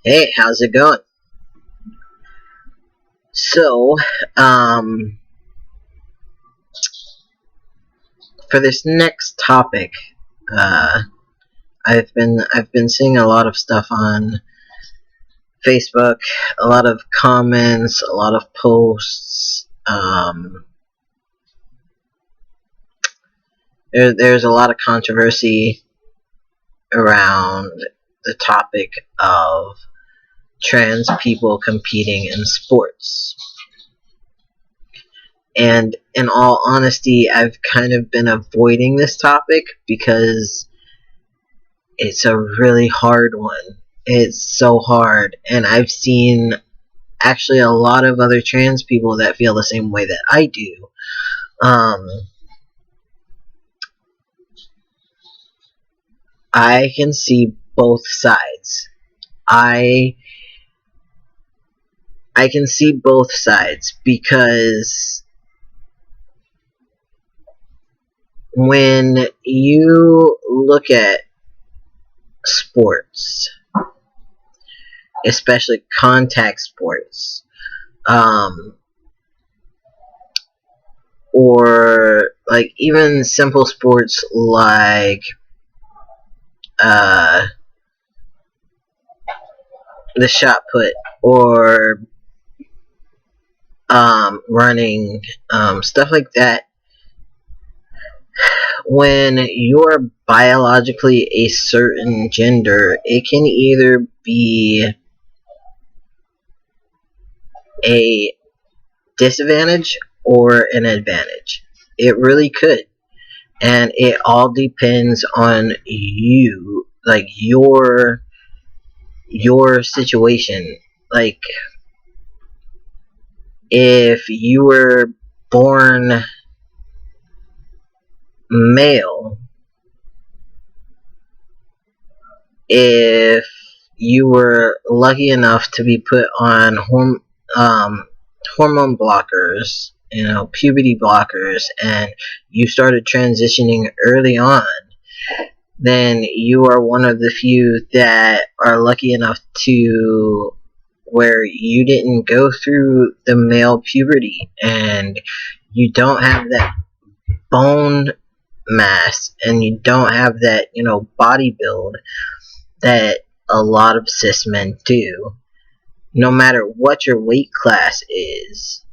Hey, how's it going? So, um, for this next topic, uh, I've been seeing a lot of stuff on Facebook, a lot of comments, a lot of posts. There's a lot of controversy around the topic of trans people competing in sports. And in all honesty, I've kind of been avoiding this topic because it's a really hard one. It's so hard. And I've seen actually a lot of other trans people that feel the same way that I do. Um, I can see both sides. I I can see both sides because when you look at sports, especially contact sports, um, or like even simple sports like uh, the shot put or running, stuff like that. When you're biologically a certain gender, it can either be a disadvantage or an advantage. It really could. And it all depends on you, like your situation. Like if you were born male, if you were lucky enough to be put on hormone blockers, puberty blockers, and you started transitioning early on, then you are one of the few that are lucky enough to where you didn't go through the male puberty and you don't have that bone mass and you don't have that, body build that a lot of cis men do. No matter what your weight class is,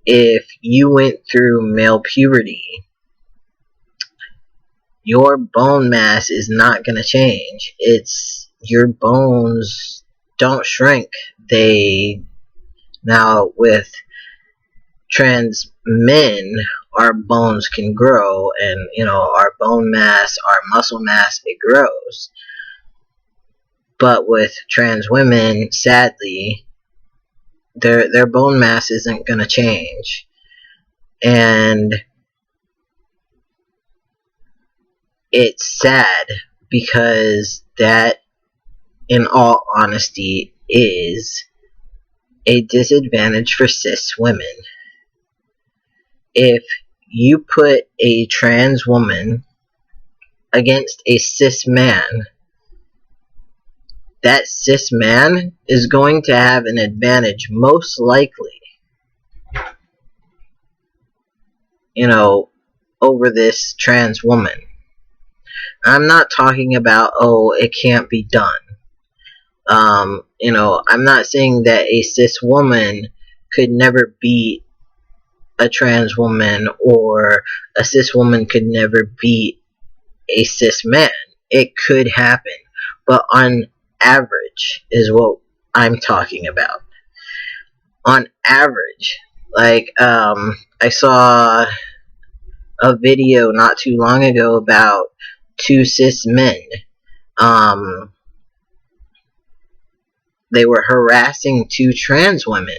if you went through male puberty, your bone mass is not going to change. Your bones don't shrink. Now with trans men, our bones can grow, and our bone mass, our muscle mass, it grows. But with trans women, sadly, their bone mass isn't going to change. And it's sad because that, in all honesty, is a disadvantage for cis women. If you put a trans woman against a cis man, that cis man is going to have an advantage, most likely, over this trans woman. I'm not talking about, oh, it can't be done. I'm not saying that a cis woman could never beat a trans woman, or a cis woman could never beat a cis man. It could happen, but on average is what I'm talking about. On average, like, I saw a video not too long ago about two cis men. They were harassing two trans women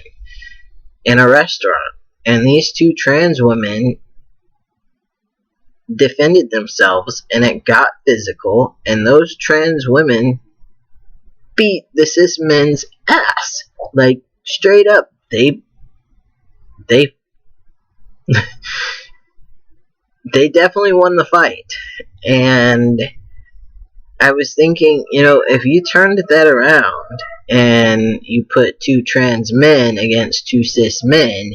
in a restaurant, and these two trans women defended themselves, and it got physical, and those trans women beat the cis men's ass. Like, straight up, they they definitely won the fight. And I was thinking, if you turned that around and you put two trans men against two cis men,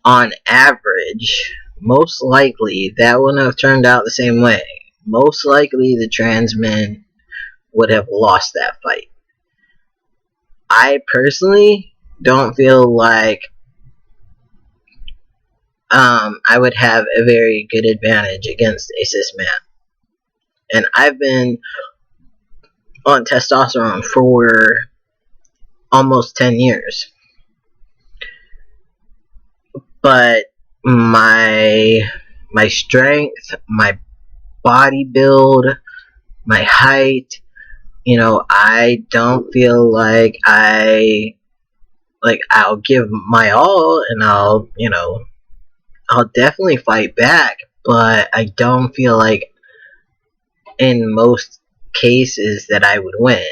on average, most likely that wouldn't have turned out the same way. Most likely the trans men would have lost that fight. I personally don't feel like I would have a very good advantage against a cis man. And I've been on testosterone for almost 10 years. But my strength, my body build, my height, I don't feel like I'll give my all, and I'll definitely fight back, but I don't feel like in most cases that I would win.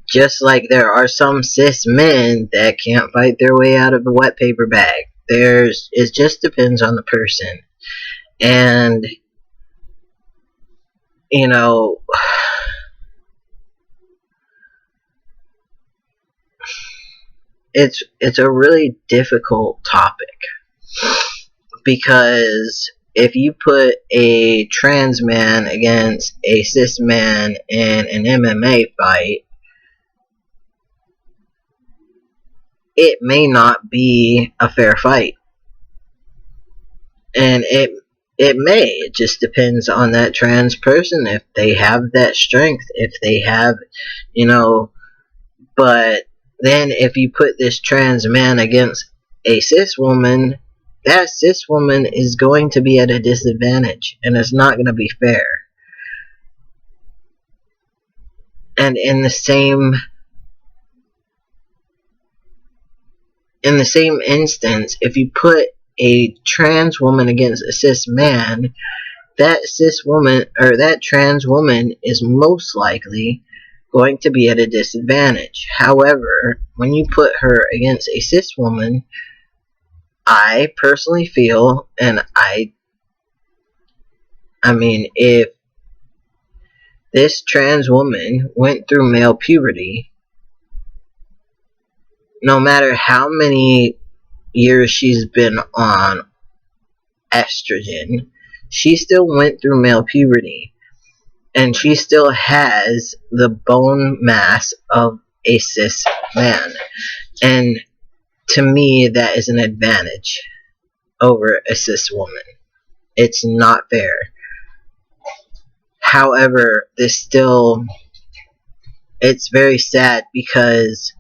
Just like there are some cis men that can't fight their way out of a wet paper bag. It just depends on the person. And, it's a really difficult topic, because if you put a trans man against a cis man in an MMA fight, it may not be a fair fight. And it just depends on that trans person, if they have that strength, if they have, but then if you put this trans man against a cis woman, that cis woman is going to be at a disadvantage, and it's not going to be fair. And in the same instance, if you put a trans woman against a cis man, that cis woman or that trans woman is most likely going to be at a disadvantage. However, when you put her against a cis woman, I personally feel, and I mean, if this trans woman went through male puberty, no matter how many years she's been on estrogen, she still went through male puberty, and she still has the bone mass of a cis man. And to me, that is an advantage over a cis woman. It's not fair. However, it's very sad, because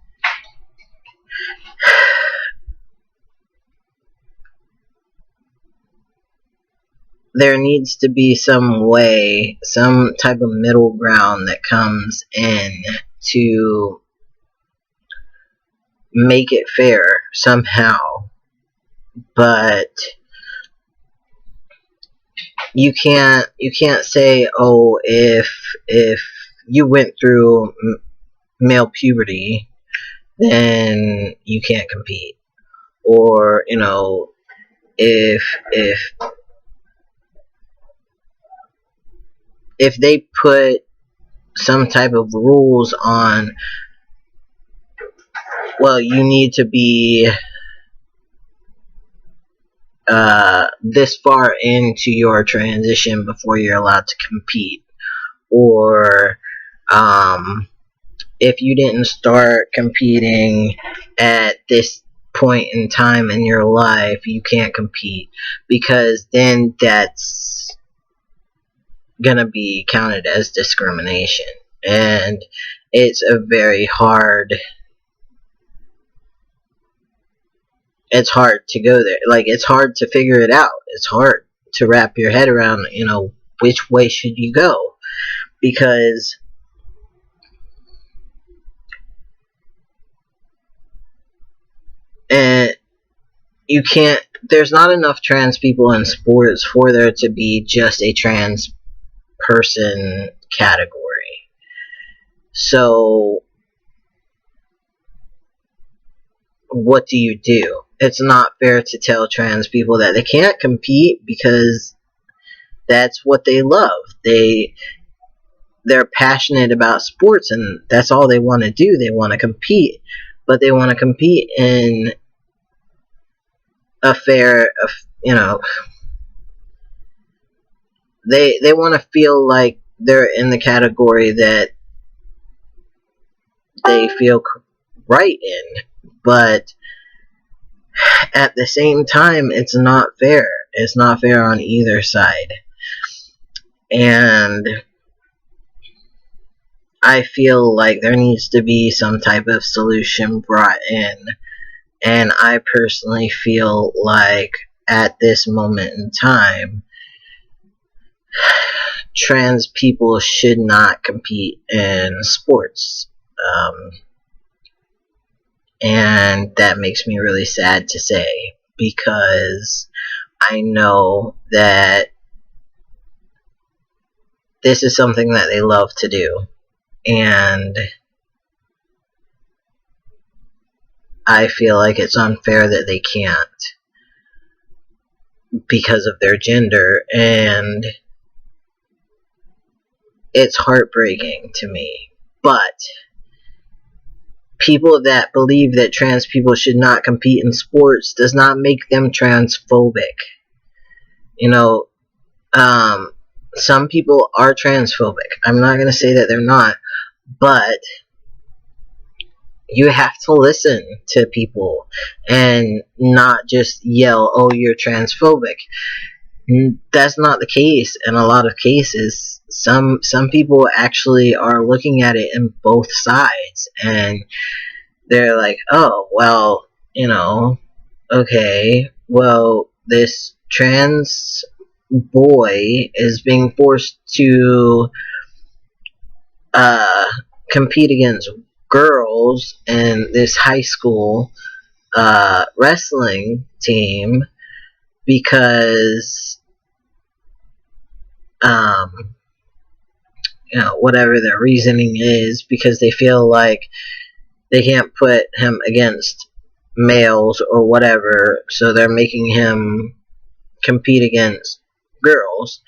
there needs to be some way, some type of middle ground that comes in to make it fair somehow. But you can't say, oh, if you went through male puberty, then you can't compete. Or, if they put some type of rules on, well, you need to be this far into your transition before you're allowed to compete, or if you didn't start competing at this point in time in your life, you can't compete, because then that's gonna be counted as discrimination. And it's hard to go there. Like, it's hard to figure it out. It's hard to wrap your head around, which way should you go, because you can't, there's not enough trans people in sports for there to be just a trans person category. So what do you do? It's not fair to tell trans people that they can't compete, because That's what they love. They're passionate about sports, and that's all they want to do. They want to compete, but they want to compete in a fair, they want to feel like they're in the category that they feel right in. But at the same time, it's not fair. It's not fair on either side. And I feel like there needs to be some type of solution brought in. And I personally feel like at this moment in time, trans people should not compete in sports. And that makes me really sad to say, because I know that this is something that they love to do, and I feel like it's unfair that they can't because of their gender, and it's heartbreaking to me. But people that believe that trans people should not compete in sports does not make them transphobic. Some people are transphobic. I'm not going to say that they're not, but you have to listen to people and not just yell, "Oh, you're transphobic." That's not the case in a lot of cases. Some people actually are looking at it in both sides, and they're like, "Oh, well, okay, well, this trans boy is being forced to compete against girls in this high school wrestling team because whatever their reasoning is, because they feel like they can't put him against males or whatever, so they're making him compete against girls."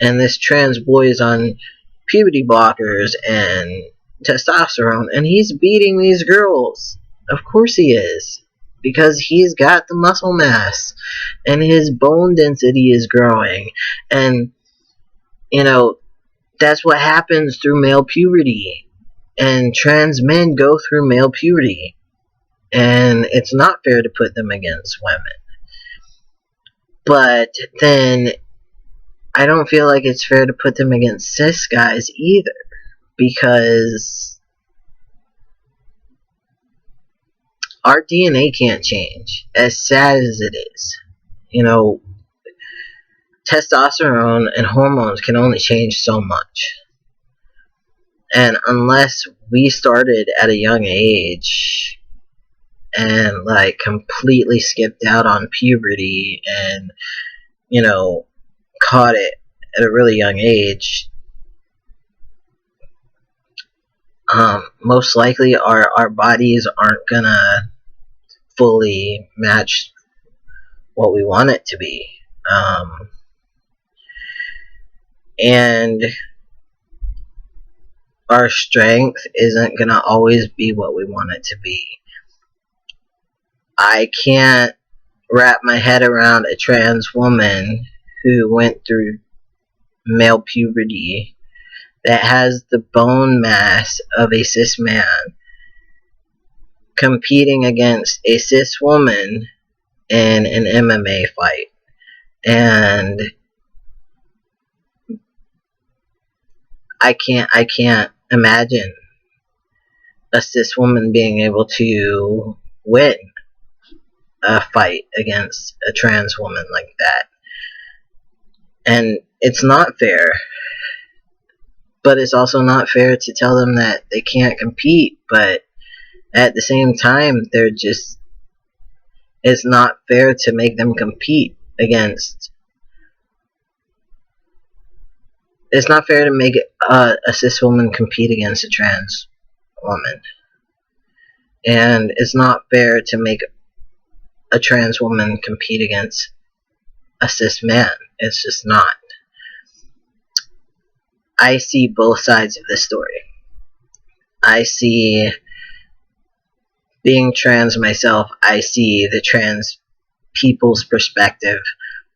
And this trans boy is on puberty blockers and testosterone, and he's beating these girls. Of course he is, because he's got the muscle mass and his bone density is growing. And that's what happens through male puberty, and trans men go through male puberty, and it's not fair to put them against women. But then I don't feel like it's fair to put them against cis guys either, because our DNA can't change, as sad as it is. Testosterone and hormones can only change so much. And unless we started at a young age and completely skipped out on puberty and caught it at a really young age, most likely our bodies aren't gonna fully match what we want it to be. And our strength isn't gonna always be what we want it to be. I can't wrap my head around a trans woman who went through male puberty that has the bone mass of a cis man competing against a cis woman in an MMA fight. And I can't imagine a cis woman being able to win a fight against a trans woman like that. And it's not fair. But it's also not fair to tell them that they can't compete. But at the same time, it's not fair to make them compete against. It's not fair to make a cis woman compete against a trans woman. And it's not fair to make a trans woman compete against a cis man. It's just not. I see both sides of this story. I see, being trans myself, I see the trans people's perspective,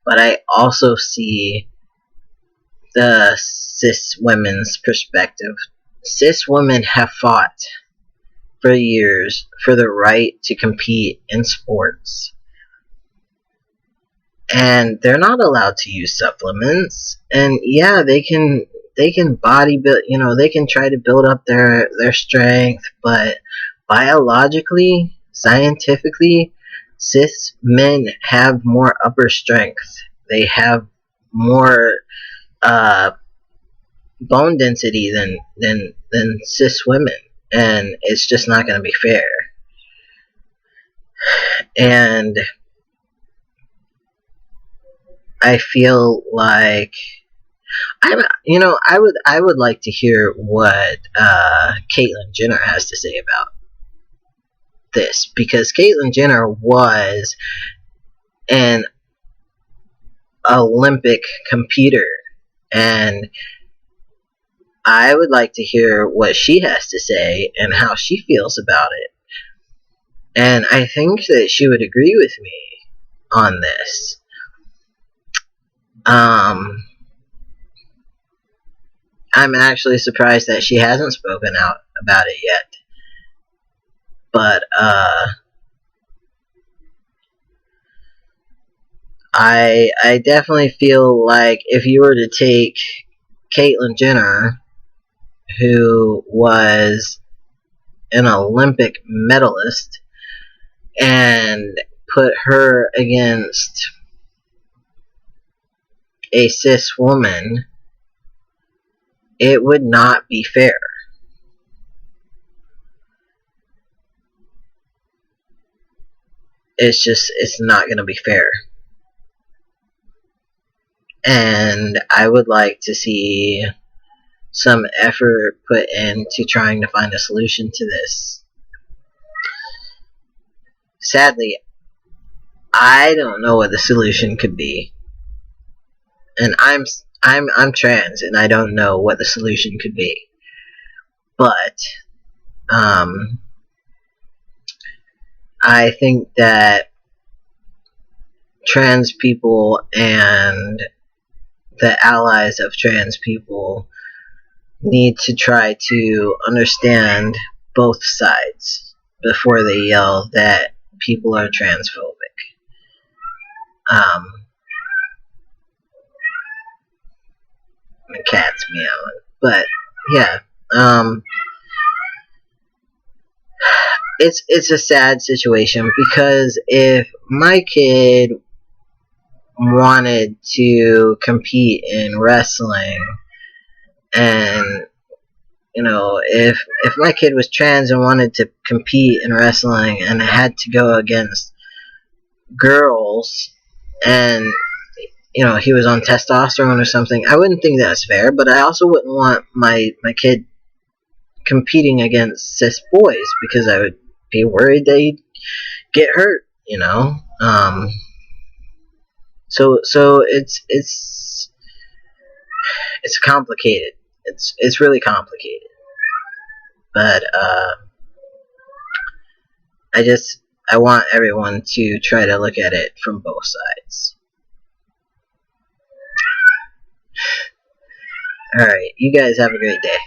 but I also see the cis women's perspective. Cis women have fought for years for the right to compete in sports, and they're not allowed to use supplements. And yeah, they can body build, they can try to build up their strength, but biologically, scientifically, cis men have more upper strength. They have more uh, bone density than cis women, and it's just not going to be fair. And I feel like I would like to hear what Caitlyn Jenner has to say about this, because Caitlyn Jenner was an Olympic competitor, and I would like to hear what she has to say and how she feels about it. And I think that she would agree with me on this. I'm actually surprised that she hasn't spoken out about it yet. But I definitely feel like if you were to take Caitlyn Jenner, who was an Olympic medalist, and put her against a cis woman, it would not be fair. It's not going to be fair. And I would like to see some effort put into trying to find a solution to this. Sadly, I don't know what the solution could be. And I'm trans, and I don't know what the solution could be. But I think that trans people and the allies of trans people need to try to understand both sides before they yell that people are transphobic. The cat's meowing. But yeah, it's a sad situation, because if my kid wanted to compete in wrestling, and if my kid was trans and wanted to compete in wrestling and had to go against girls, and he was on testosterone or something, I wouldn't think that's fair. But I also wouldn't want my kid competing against cis boys, because I would be worried they'd get hurt. So it's complicated. It's really complicated. But I want everyone to try to look at it from both sides. Alright, you guys have a great day.